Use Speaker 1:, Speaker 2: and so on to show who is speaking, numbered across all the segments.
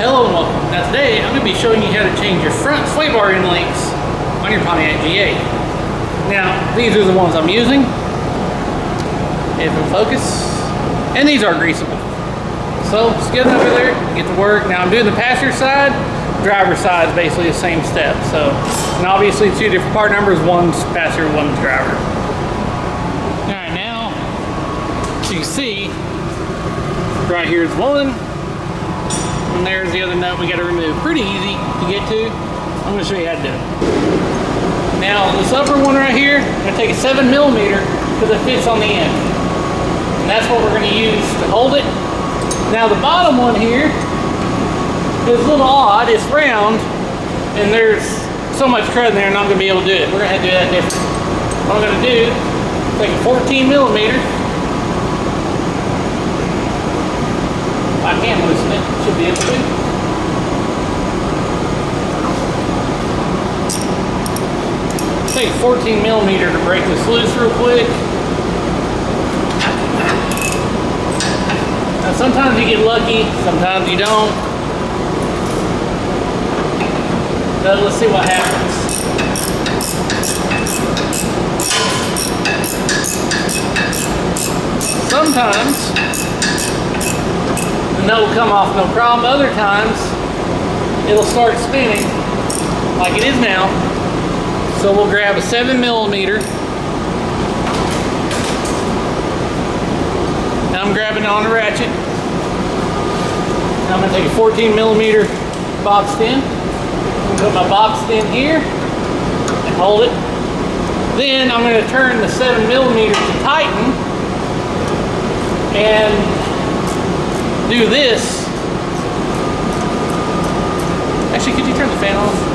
Speaker 1: Hello and welcome. Now today I'm going to be showing you how to change your front sway bar end links on your Pontiac GA. Now these are the ones I'm using. If it'll focus. And these are greasable. So just get over there, get to work. Now I'm doing the passenger side. Driver side is basically the same step. So, and obviously two different part numbers. One's passenger, one's driver. Alright, now as you can see, right here is one. And there's the other nut we got to remove. Pretty easy to get to. I'm going to show you how to do it. Now this upper one right here, I'm going to take a 7mm because it fits on the end. And that's what we're going to use to hold it. Now the bottom one here is a little odd. It's round and there's so much crud in there I'm not going to be able to do it. We're going to have to do that different. What I'm going to do, take a 14mm. I can loosen it, should be able to. Take 14mm to break this loose real quick. Now sometimes you get lucky, sometimes you don't. But let's see what happens. Sometimes the nut will come off no problem. Other times it'll start spinning like it is now. So we'll grab a 7mm. Now I'm grabbing it on the ratchet. Now I'm going to take a 14mm box pin. I'm going to put my box pin here and hold it. Then I'm going to turn the 7mm to tighten and do this. Actually, could you turn the fan off?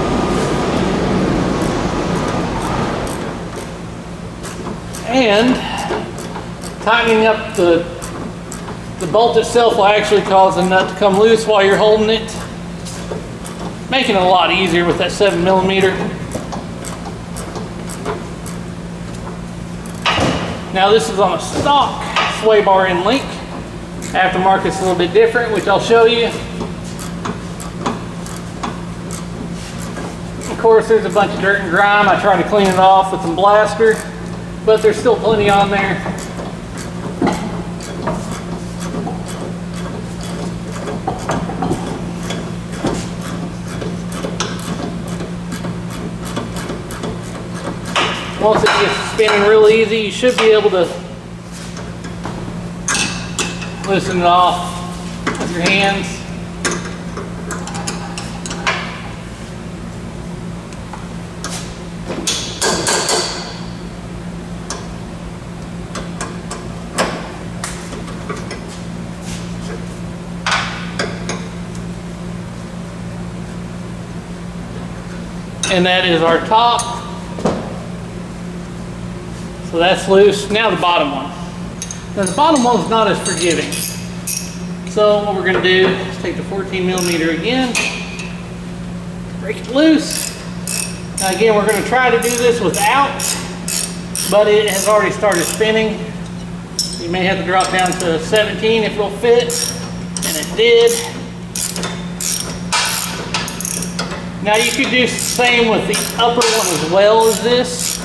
Speaker 1: And tightening up the bolt itself will actually cause the nut to come loose while you're holding it, making it a lot easier with that 7mm. Now this is on a stock sway bar end link. Aftermarket's a little bit different, which I'll show you. Of course, there's a bunch of dirt and grime. I try to clean it off with some blaster, but there's still plenty on there. Once it gets spinning real easy, you should be able to loosen it off with your hands. And that is our top. So that's loose. Now the bottom one. Now the bottom one's not as forgiving. So what we're going to do is take the 14mm again, break it loose. Now again, we're going to try to do this without, but it has already started spinning. You may have to drop down to 17 if it'll fit, and it did. Now you could do the same with the upper one as well as this,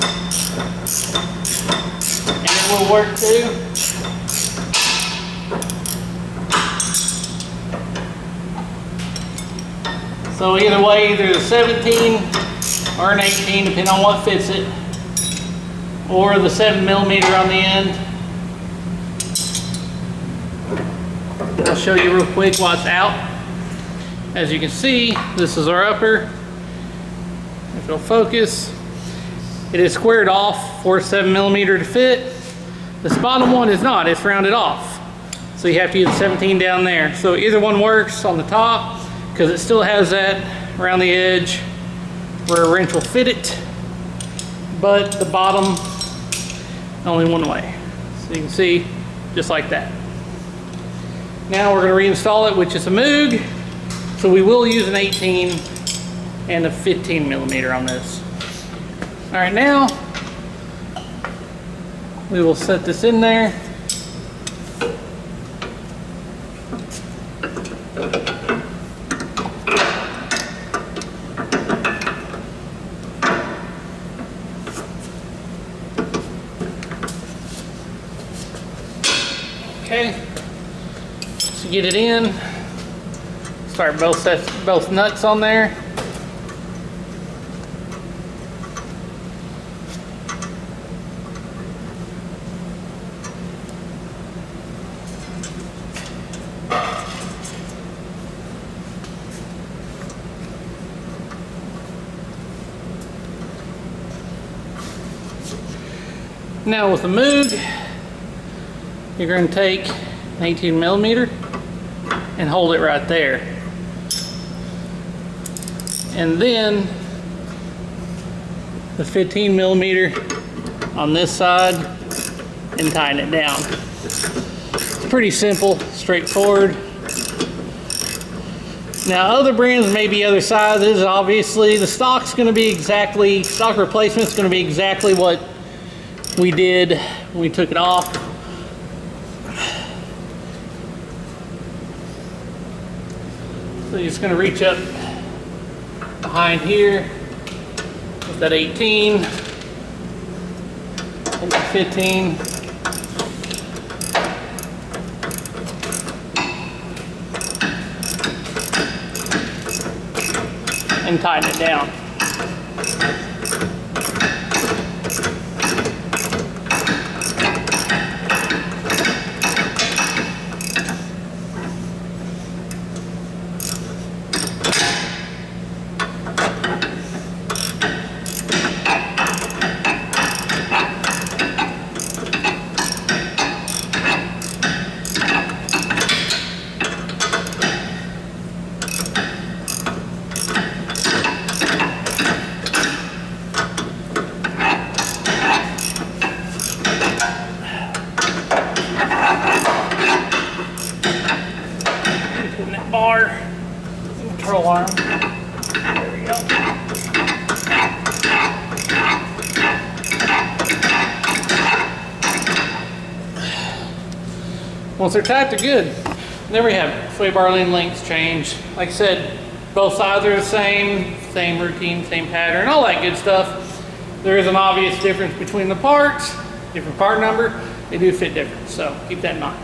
Speaker 1: and it will work too. So either way, either a 17 or an 18, depending on what fits it, or the 7mm on the end. I'll show you real quick what's out. As you can see, this is our upper. If it'll focus, it is squared off for a 7mm to fit. This bottom one is not, it's rounded off. So you have to use a 17 down there. So either one works on the top, because it still has that around the edge where a wrench will fit it, but the bottom only one way. So you can see, just like that. Now we're going to reinstall it, which is a Moog. So we will use an 18 and a 15mm on this. All right, now we will set this in there. Okay, so get it in. Start both nuts on there. Now with the Moog, you're going to take an 18 millimeter and hold it right there. And then the 15 millimeter on this side and tighten it down. It's pretty simple, straightforward. Now other brands may be other sizes. Obviously the stock replacement is going to be exactly what we did when we took it off. So you're just going to reach up behind here with that 18 and the 15. And tighten it down. Putting that bar, control arm. There we go. Once they're tight, they're good. And there we have it. Sway bar lane lengths change. Like I said, both sides are the same routine, same pattern, all that good stuff. There is an obvious difference between the parts, different part number. They do fit different, so keep that in mind.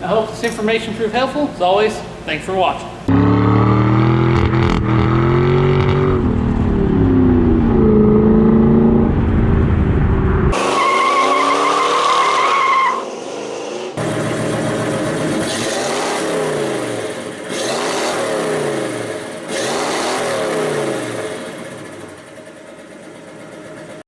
Speaker 1: I hope this information proved helpful. As always, thanks for watching.